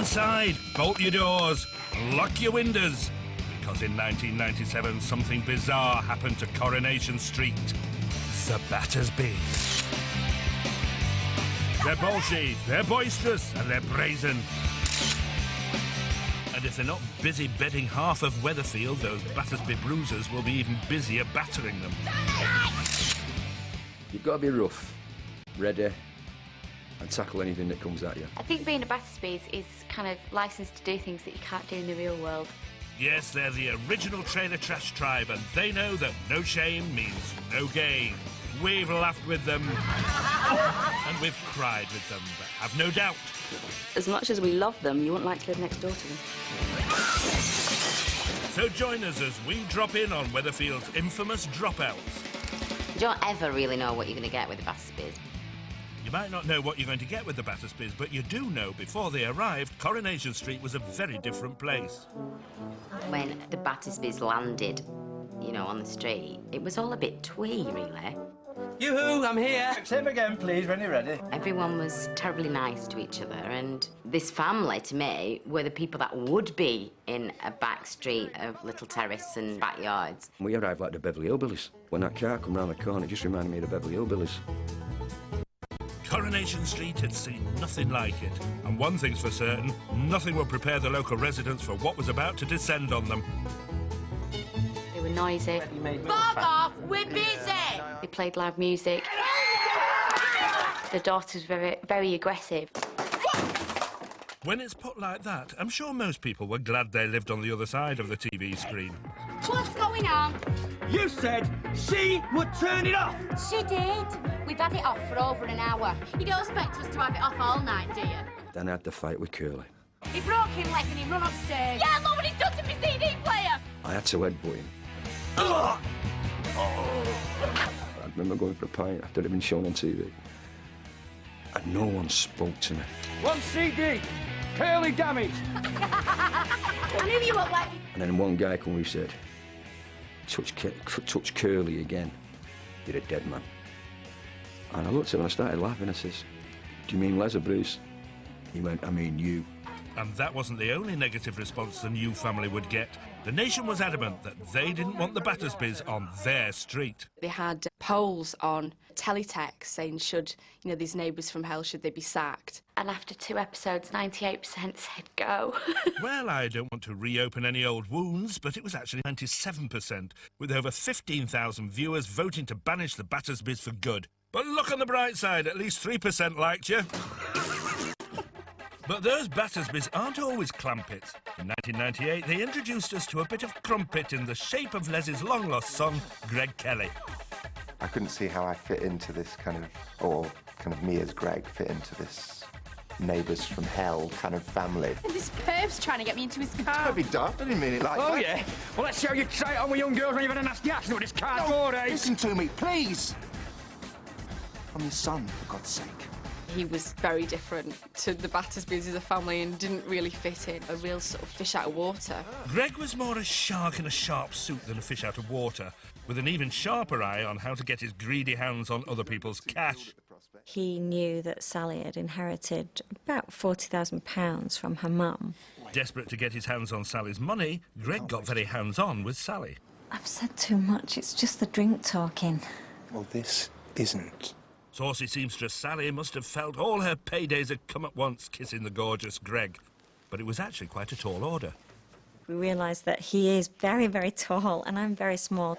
inside, bolt your doors, lock your windows, because in 1997 something bizarre happened to Coronation Street. The Battersbys. They're bolshy, they're boisterous, and they're brazen. And if they're not busy bedding half of Weatherfield, those Battersby bruisers will be even busier battering them. You've got to be rough, ready, and tackle anything that comes at you. I think being a Battersby is kind of licensed to do things that you can't do in the real world. Yes, they're the original trailer trash tribe, and they know that no shame means no gain. We've laughed with them, and we've cried with them, but have no doubt. As much as we love them, you wouldn't like to live next door to them. So join us as we drop in on Weatherfield's infamous dropouts. You don't ever really know what you're going to get with the Battersbys. You might not know what you're going to get with the Battersbys, but you do know before they arrived, Coronation Street was a very different place. When the Battersbys landed, you know, on the street, it was all a bit twee, really. Yoo-hoo, I'm here. Same again, please, when you're ready. Everyone was terribly nice to each other, and this family, to me, were the people that would be in a back street of little terrace and backyards. We arrived like the Beverly Hillbillies. When that car come round the corner, it just reminded me of the Beverly Hillbillies. Coronation Street had seen nothing like it, and one thing's for certain, nothing would prepare the local residents for what was about to descend on them. They were noisy. Bog off, we're busy! They played loud music. The daughters were very aggressive. When it's put like that, I'm sure most people were glad they lived on the other side of the TV screen. What's going on? You said she would turn it off. She did. We've had it off for over an hour. You don't expect us to have it off all night, do you? Then I had to fight with Curly. He broke him leg and he run upstairs. Yeah, look what he's done to my CD player. I had to headbutt him. I remember going for a pint after it had been shown on TV. And no one spoke to me. One CD, Curly damage. I knew you were like... And then one guy come and said, touch Curly again, you're a dead man. And I looked at him and I started laughing. I says, do you mean Lesser Bruce? He went, I mean you. And that wasn't the only negative response the new family would get. The nation was adamant that they didn't want the Battersbys on their street. They had polls on teletext saying, should, you know, these neighbours from hell, should they be sacked? And after 2 episodes, 98% said go. Well, I don't want to reopen any old wounds, but it was actually 97%, with over 15,000 viewers voting to banish the Battersbys for good. But look on the bright side, at least 3% liked you. But those Battersbys aren't always clampets. In 1998, they introduced us to a bit of crumpet in the shape of Leslie's long-lost son, Greg Kelly. I couldn't see how I fit into this kind of, or kind of me as Greg fit into this neighbours from hell kind of family. And this perv's trying to get me into his car. Don't be daft, I didn't mean it like that. Oh, yeah? Well, let's see how you try it on with young girls when you've had a nasty accident with this cardboard, eh? Listen to me, please! I'm your son, for God's sake. He was very different to the Battersbys as a family and didn't really fit in. A real sort of fish out of water. Greg was more a shark in a sharp suit than a fish out of water, with an even sharper eye on how to get his greedy hands on other people's cash. He knew that Sally had inherited about £40,000 from her mum. Desperate to get his hands on Sally's money, Greg got very hands-on with Sally. I've said too much, it's just the drink talking. Well, this isn't. Saucy seamstress Sally must have felt all her paydays had come at once kissing the gorgeous Greg. But it was actually quite a tall order. We realised that he is very, very tall and I'm very small.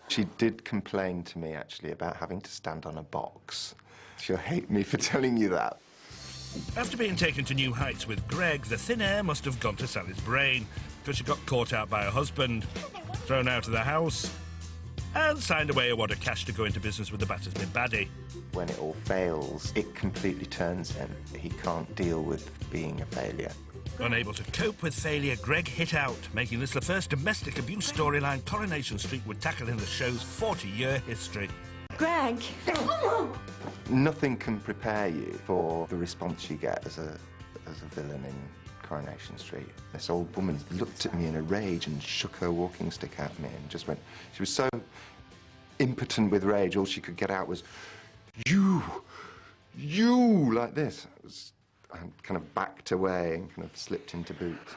She did complain to me, actually, about having to stand on a box. She'll hate me for telling you that. After being taken to new heights with Greg, the thin air must have gone to Sally's brain, because she got caught out by her husband, thrown out of the house, and signed away a wad of cash to go into business with the Battersby baddie. When it all fails, it completely turns him. He can't deal with being a failure. Unable to cope with failure, Greg hit out, making this the first domestic abuse storyline Coronation Street would tackle in the show's 40-year history. Greg! Nothing can prepare you for the response you get as a villain in Coronation Street. This old woman looked at me in a rage and shook her walking stick at me and just went... She was so impotent with rage, all she could get out was, you, like this. I kind of backed away and kind of slipped into boots.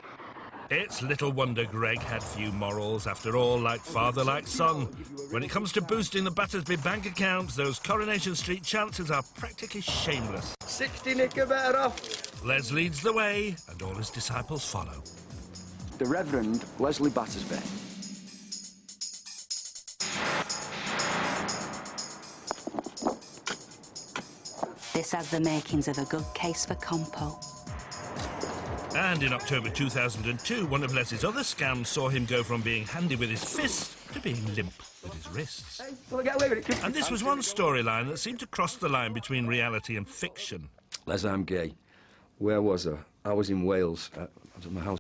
It's little wonder Greg had few morals. After all, like father, like son. When it comes to boosting the Battersby bank accounts, those Coronation Street chances are practically shameless. 60 nicker better off. Les leads the way, and all his disciples follow. The Reverend Leslie Battersby. This has the makings of a good case for compo. And in October 2002, one of Leslie's other scams saw him go from being handy with his fists to being limp with his wrists. Hey, will I get away with it? And this was one storyline that seemed to cross the line between reality and fiction. Les, I'm gay. Where was I? I was in Wales. I was at my house.